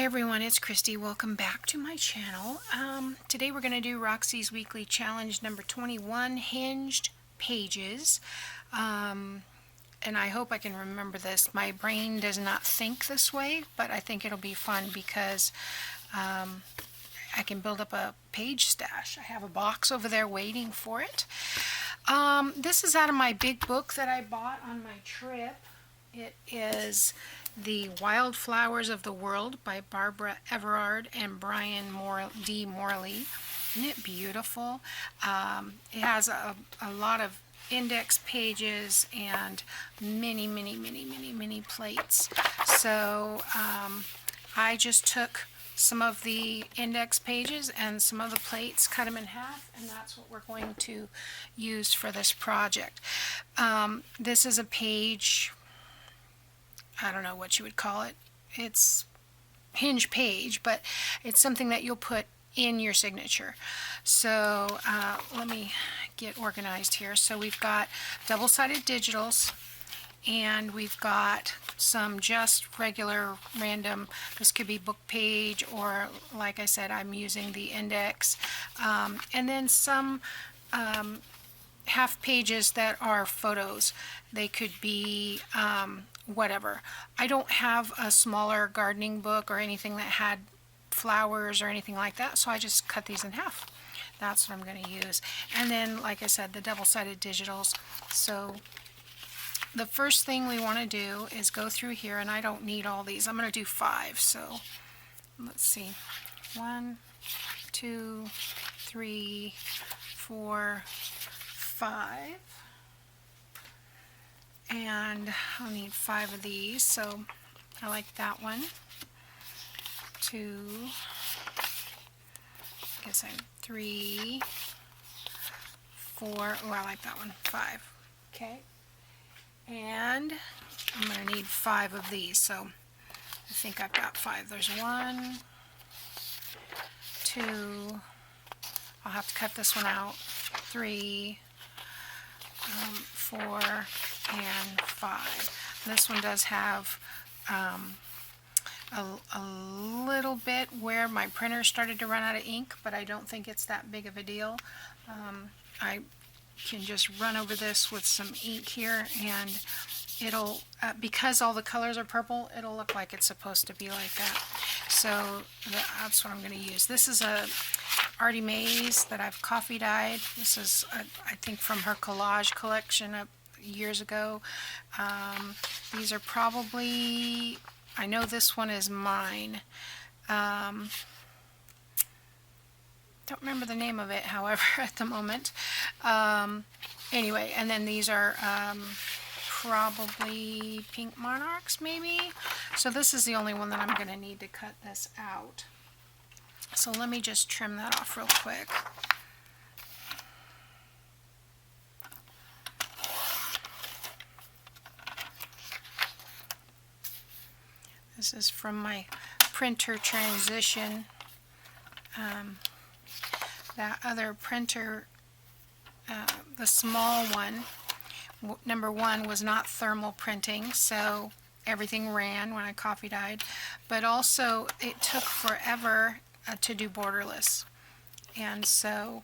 everyone, it's Kristi. Welcome back to my channel. Today we're going to do Roxy's weekly challenge number 21, Hinged Pages. And I hope I can remember this. My brain does not think this way, but I think it'll be fun because I can build up a page stash. I have a box over there waiting for it. This is out of my big book that I bought on my trip. It is The Wildflowers of the World by Barbara Everard and Brian D. Morley. Isn't it beautiful? It has a lot of index pages and many plates. So I just took some of the index pages and some of the plates, cut them in half, and that's what we're going to use for this project. This is a page, I don't know what you would call it. It's hinge page, but it's something that you'll put in your signature. So let me get organized here. So we've got double-sided digitals, and we've got some just regular random, this could be book page, or like I said, I'm using the index, and then some half pages that are photos. They could be whatever. I don't have a smaller gardening book or anything that had flowers or anything like that, so I just cut these in half. That's what I'm going to use. And then, like I said, the double-sided digitals. So the first thing we want to do is go through here, and I don't need all these. I'm going to do 5. So let's see. 1, 2, 3, 4, 5. And I'll need 5 of these, so I like that one. 2, I guess I'm 3, 4, oh, I like that one, 5. Okay, and I'm going to need 5 of these, so I think I've got 5. There's 1, 2, I'll have to cut this one out, 3, 4, and 5. This one does have a little bit where my printer started to run out of ink, but I don't think it's that big of a deal. I can just run over this with some ink here, and it'll, because all the colors are purple, it'll look like it's supposed to be like that. So that's what I'm going to use. This is a Artie Mays that I've coffee dyed. This is, I think, from her collage collection years ago. These are probably, I know this one is mine. Don't remember the name of it, however, at the moment. Anyway, and then these are probably Pink Monarchs, maybe. So this is the only one that I'm going to need to cut this out. So let me just trim that off real quick. This is from my printer transition. That other printer, the small one, number 1, was not thermal printing, so everything ran when I coffee dyed, but also it took forever to do borderless, and so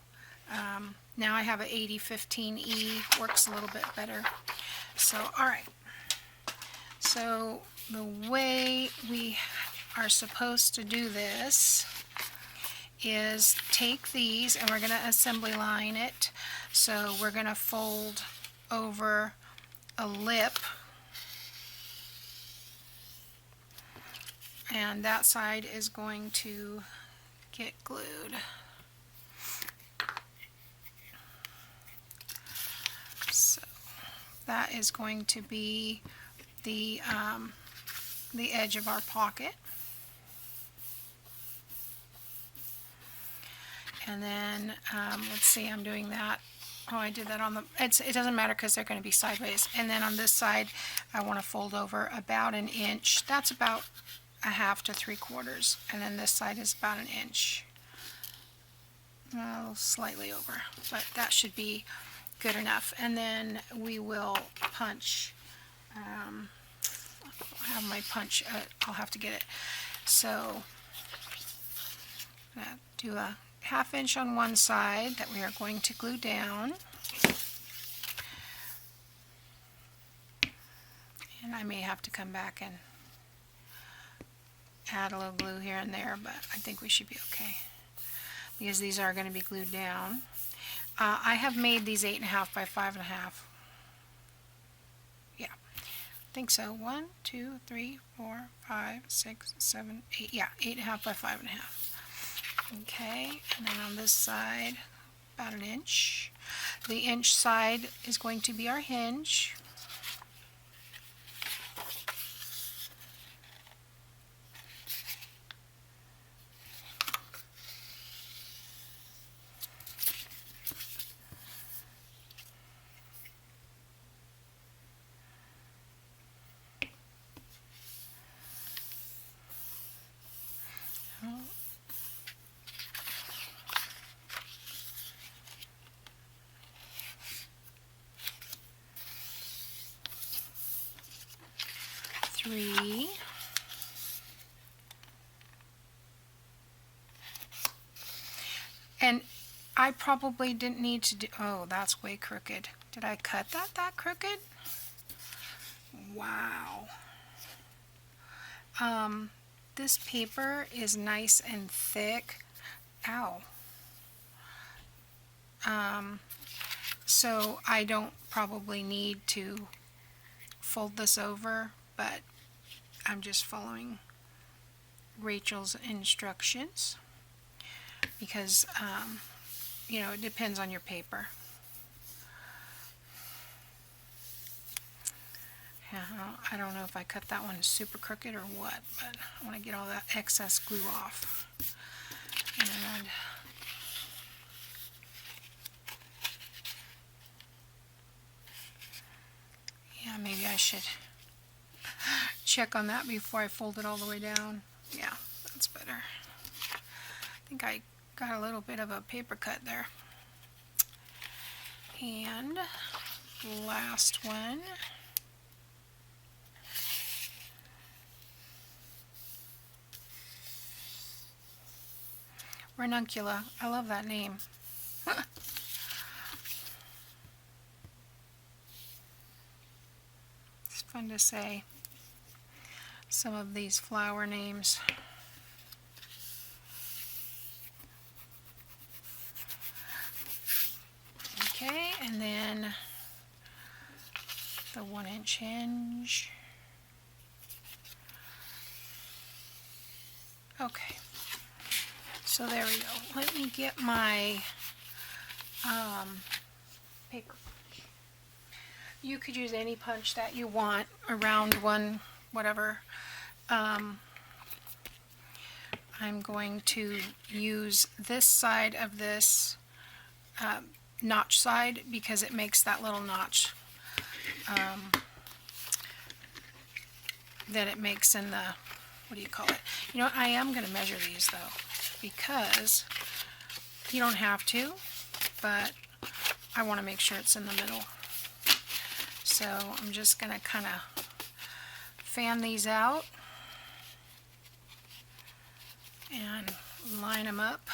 now I have an 8015E, works a little bit better. So alright, so the way we are supposed to do this is take these, and we're going to assembly line it. So we're going to fold over a lip, and that side is going to get glued. So that is going to be the edge of our pocket. And then let's see, I'm doing that. Oh, I did that on the, it doesn't matter because they're going to be sideways. And then on this side, I want to fold over about 1 inch. That's about 1/2 to 3/4. And then this side is about 1 inch. Well, slightly over, but that should be good enough. And then we will punch. I have my punch, I'll have to get it. So I'm going to do a 1/2 inch on one side that we are going to glue down. And I may have to come back and add a little glue here and there, but I think we should be okay because these are going to be glued down. I have made these 8.5 by 5.5. Yeah, I think so. 1, 2, 3, 4, 5, 6, 7, 8. Yeah, 8.5 by 5.5. Okay, and then on this side, about 1 inch. The inch side is going to be our hinge. Three. And I probably didn't need to do, oh, that's way crooked. Did I cut that crooked? Wow. This paper is nice and thick. Ow. So I don't probably need to fold this over, but I'm just following Rachel's instructions because, you know, it depends on your paper. Yeah, I don't know if I cut that one super crooked or what, but I want to get all that excess glue off. And yeah, maybe I should check on that before I fold it all the way down. Yeah, that's better. I think I got a little bit of a paper cut there. And last one. Ranuncula. I love that name. It's fun to say some of these flower names. Okay, and then the 1 inch hinge. Okay, so there we go. Let me get my paper punch. You could use any punch that you want, a round one, whatever. I'm going to use this side of this notch side because it makes that little notch that it makes in the, what do you call it? You know what, I am going to measure these though, because you don't have to, but I want to make sure it's in the middle. So I'm just going to kind of fan these out and line them up.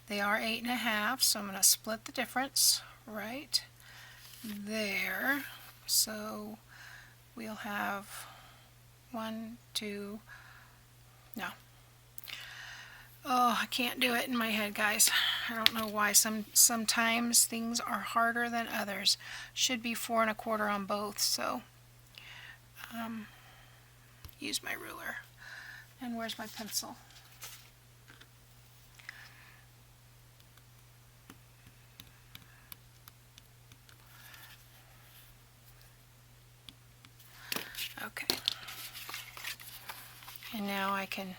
They are 8.5, so I'm going to split the difference right there. So we'll have 1, 2, no. Oh, I can't do it in my head, guys. I don't know why. Sometimes things are harder than others. Should be 4 1/4 on both, so use my ruler. And where's my pencil? Okay. And now I can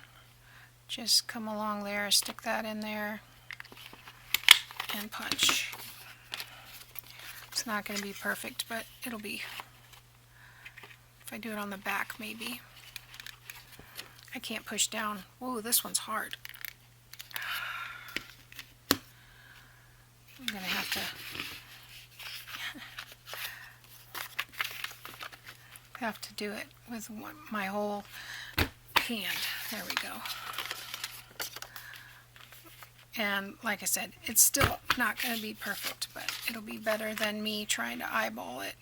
just come along there, stick that in there, and punch. It's not going to be perfect, but it'll be. If I do it on the back, maybe. I can't push down. Whoa, this one's hard. I'm going to have to do it with my whole hand. There we go. And like I said, it's still not going to be perfect, but it'll be better than me trying to eyeball it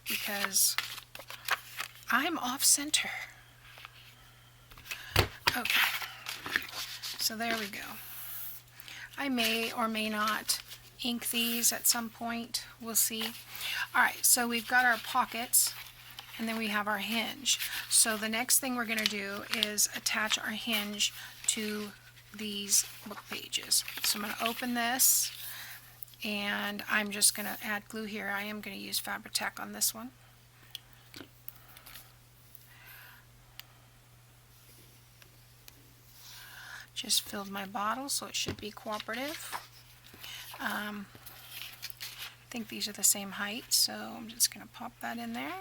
because I'm off center. Okay, so there we go. I may or may not ink these at some point. We'll see. Alright, so we've got our pockets and then we have our hinge. So the next thing we're going to do is attach our hinge to these book pages. So I'm going to open this and I'm just going to add glue here. I am going to use Fabri-Tac on this one. Just filled my bottle, so it should be cooperative. I think these are the same height, so I'm just going to pop that in there.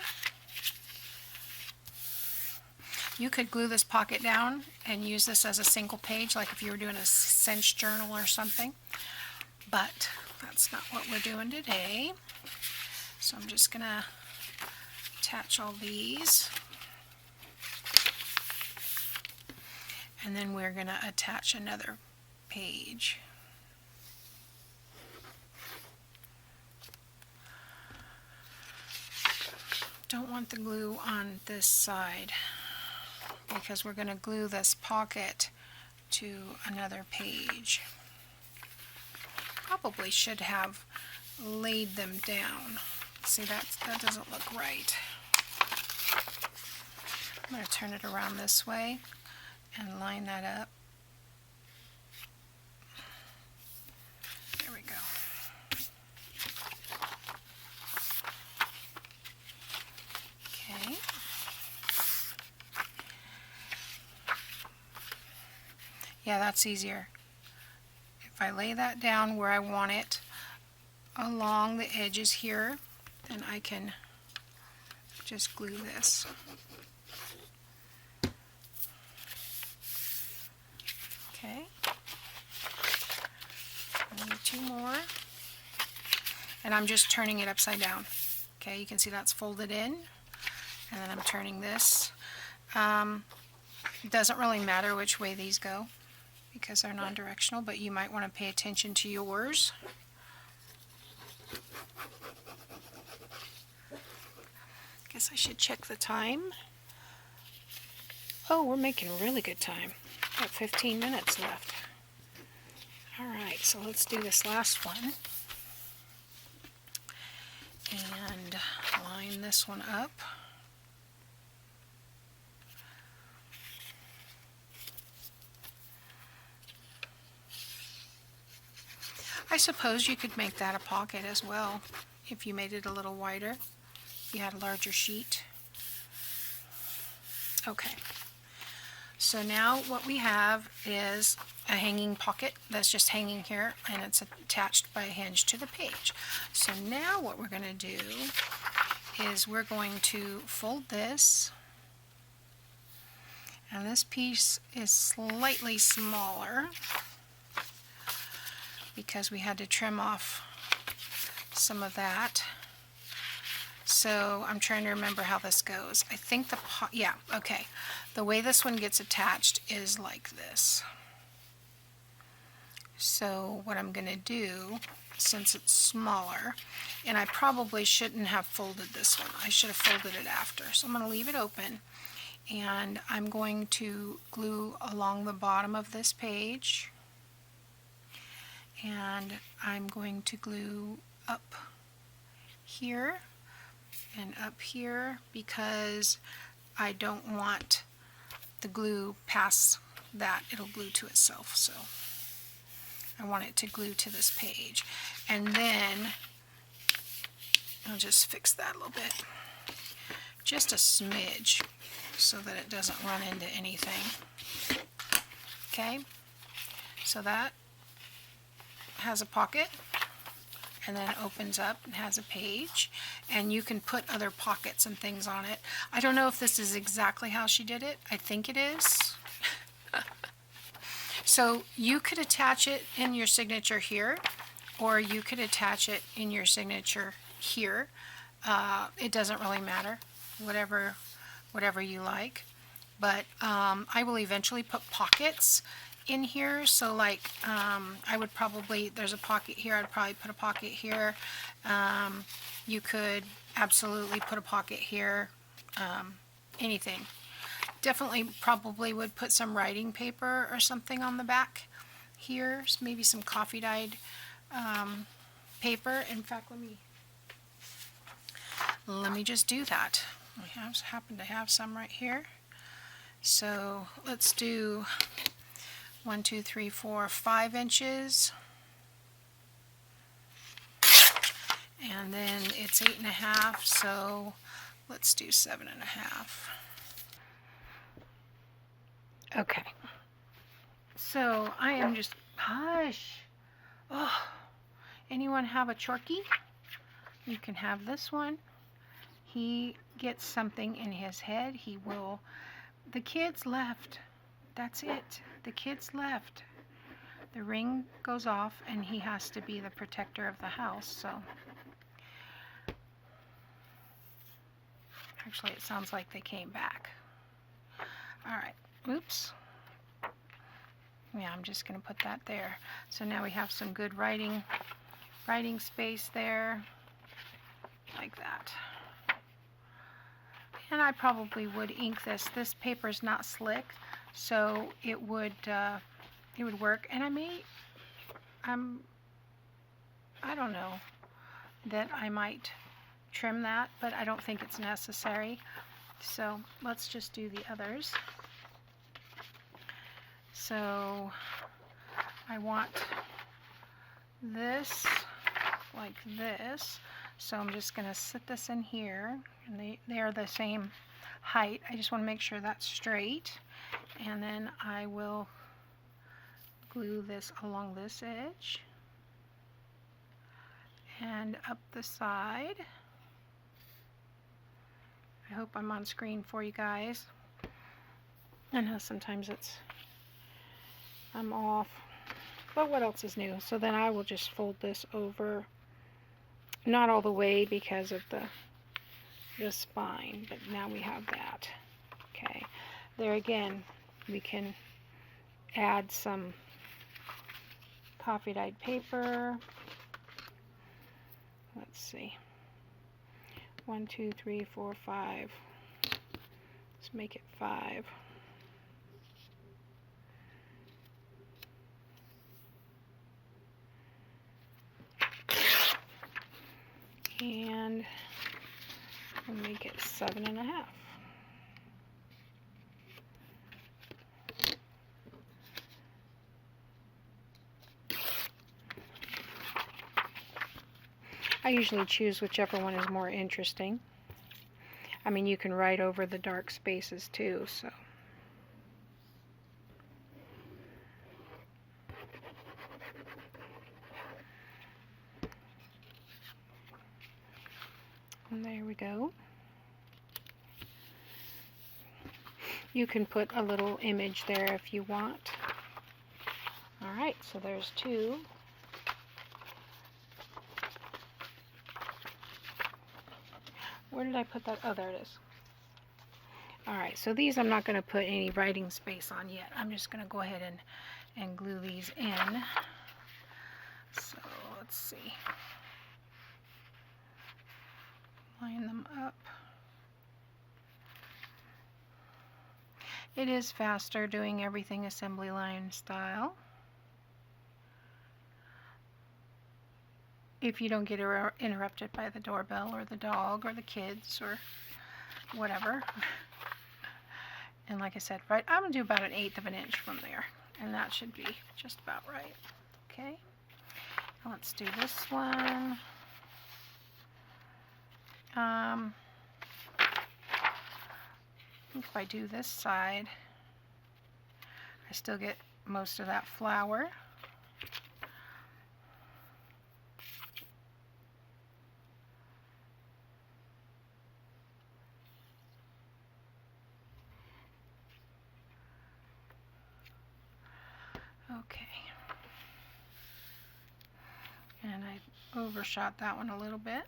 You could glue this pocket down and use this as a single page, like if you were doing a cinch journal or something, but that's not what we're doing today. So I'm just going to attach all these, and then we're going to attach another page. Don't want the glue on this side because we're going to glue this pocket to another page. Probably should have laid them down. See, that doesn't look right. I'm going to turn it around this way and line that up. There we go. Okay. Yeah, that's easier. If I lay that down where I want it along the edges here, then I can just glue this. Okay. Maybe two more. And I'm just turning it upside down. Okay, you can see that's folded in. And then I'm turning this. It doesn't really matter which way these go because they're non-directional, but you might want to pay attention to yours. Guess I should check the time. Oh, we're making really good time. Got 15 minutes left. Alright, so let's do this last one. And line this one up. I suppose you could make that a pocket as well if you made it a little wider, if you had a larger sheet. Okay, so now what we have is a hanging pocket that's just hanging here and it's attached by a hinge to the page. So now what we're going to do is we're going to fold this, and this piece is slightly smaller because we had to trim off some of that. So I'm trying to remember how this goes. I think yeah, okay. The way this one gets attached is like this. So what I'm going to do, since it's smaller, and I probably shouldn't have folded this one. I should have folded it after. So I'm going to leave it open, and I'm going to glue along the bottom of this page. And I'm going to glue up here and up here because I don't want the glue past that. It'll glue to itself, so I want it to glue to this page. And then I'll just fix that a little bit, just a smidge, so that it doesn't run into anything. Okay, so that has a pocket and then it opens up and has a page, and you can put other pockets and things on it. I don't know if this is exactly how she did it. I think it is. So you could attach it in your signature here, or you could attach it in your signature here. It doesn't really matter, whatever you like. But I will eventually put pockets in here, so like I would probably, there's a pocket here, I'd probably put a pocket here. You could absolutely put a pocket here, anything. Definitely probably would put some writing paper or something on the back here, maybe some coffee dyed paper. In fact, let me just do that. We happen to have some right here. So let's do 1, 2, 3, 4, 5 inches. And then it's 8.5, so let's do 7.5. Okay. So I am just, hush. Oh, anyone have a Chorky? You can have this one. He gets something in his head, he will. The kids left. That's it. The kids left. The ring goes off and he has to be the protector of the house, so. Actually, it sounds like they came back. Alright, oops. Yeah, I'm just going to put that there. So now we have some good writing space there, like that. And I probably would ink this. This paper is not slick, so it would work. And I don't know that I might trim that, but I don't think it's necessary. So let's just do the others. So I want this like this. So I'm just going to sit this in here, and they are the same height. I just want to make sure that's straight, and then I will glue this along this edge and up the side. I hope I'm on screen for you guys. I know sometimes I'm off, but what else is new? So then I will just fold this over. Not all the way because of the spine, but now we have that. Okay, there again, we can add some coffee dyed paper. Let's see. 1, 2, 3, 4, 5. Let's make it 5. And we'll make it 7.5. I usually choose whichever one is more interesting. I mean, you can write over the dark spaces too, so. And there we go. You can put a little image there if you want. Alright, so there's 2. Where did I put that? Oh, there it is. Alright, so these I'm not going to put any writing space on yet. I'm just going to go ahead and glue these in. So, let's see. Line them up. It is faster doing everything assembly line style. If you don't get interrupted by the doorbell or the dog or the kids or whatever. And like I said, right, I'm going to do about 1/8 of an inch from there. And that should be just about right. Okay. Now let's do this one. I think if I do this side, I still get most of that flower. Okay. And I overshot that one a little bit.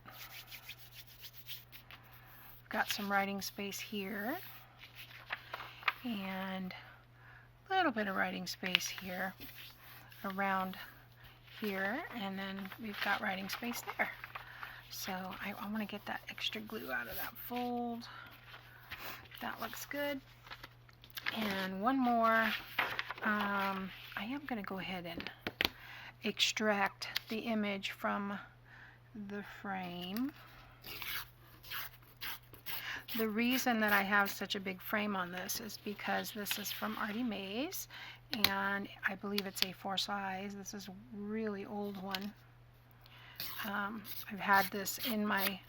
Got some writing space here. And a little bit of writing space here, around here, and then we've got writing space there. So I want to get that extra glue out of that fold. That looks good. And one more. I am going to go ahead and extract the image from the frame. The reason that I have such a big frame on this is because this is from Artie Mays, and I believe it's A4 size. This is a really old one. I've had this in my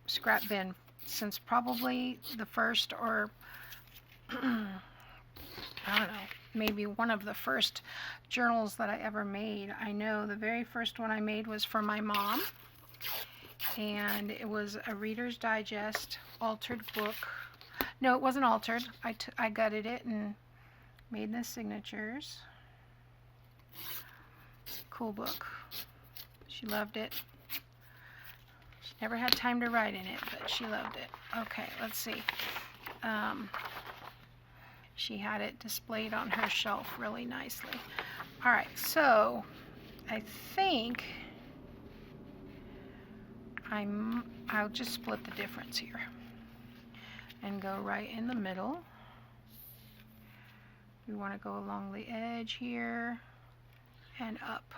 scrap bin since probably the first, or I don't know, maybe one of the first journals that I ever made. I know the very first one I made was for my mom, and it was a Reader's Digest altered book. No, it wasn't altered. I gutted it and made the signatures. Cool book. She loved it. She never had time to write in it, but she loved it. Okay, let's see. She had it displayed on her shelf really nicely. All right, so I think I'll just split the difference here and go right in the middle. We want to go along the edge here and up,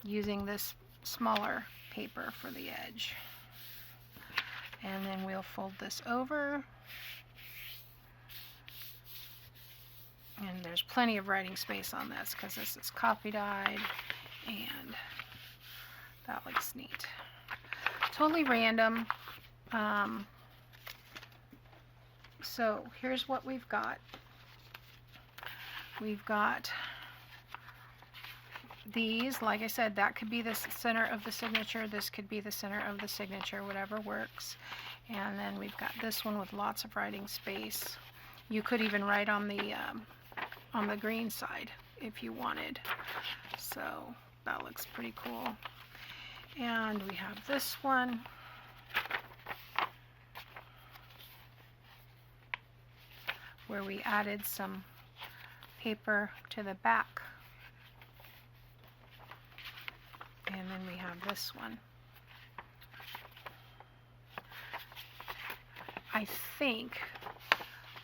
using this smaller paper for the edge. And then we'll fold this over. And there's plenty of writing space on this because this is copy dyed, and that looks neat. Totally random. So here's what we've got. We've got these, like I said, that could be the center of the signature, this could be the center of the signature, whatever works. And then we've got this one with lots of writing space. You could even write on the green side if you wanted. So that looks pretty cool. And we have this one. Where we added some paper to the back. And then we have this one. I think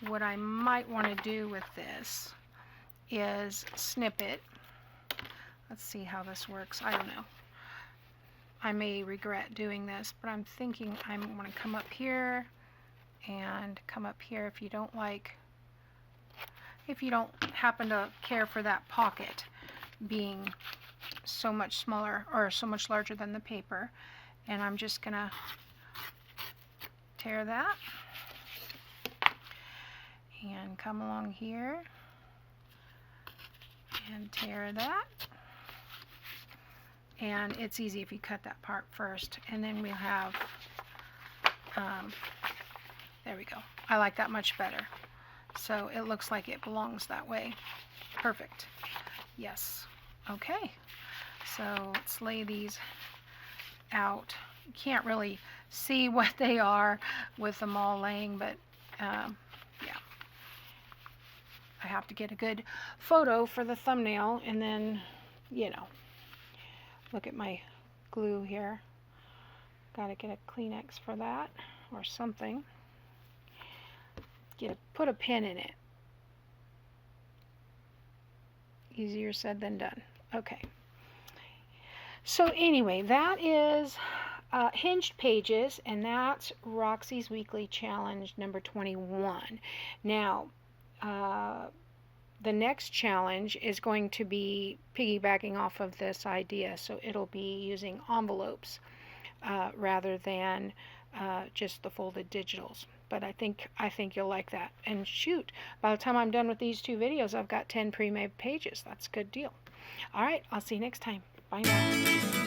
what I might want to do with this is snip it. Let's see how this works. I don't know. I may regret doing this, but I'm thinking I want to come up here and come up here. If you don't happen to care for that pocket being so much smaller or so much larger than the paper, and I'm just gonna tear that and come along here and tear that. And it's easy if you cut that part first, and then we'll have there we go. I like that much better, so it looks like it belongs that way. Perfect. Yes. Okay, so let's lay these out. You can't really see what they are with them all laying, but yeah, I have to get a good photo for the thumbnail, and then, you know, look at my glue here. Gotta get a Kleenex for that or something. Put a pin in it. Easier said than done. Okay. So anyway, that is Hinged Pages, and that's Roxy's Weekly Challenge number 21. Now, the next challenge is going to be piggybacking off of this idea, so it'll be using envelopes rather than just the folded digitals. But I think you'll like that. And shoot, by the time I'm done with these two videos, I've got 10 pre-made pages. That's a good deal. All right, I'll see you next time. Bye now.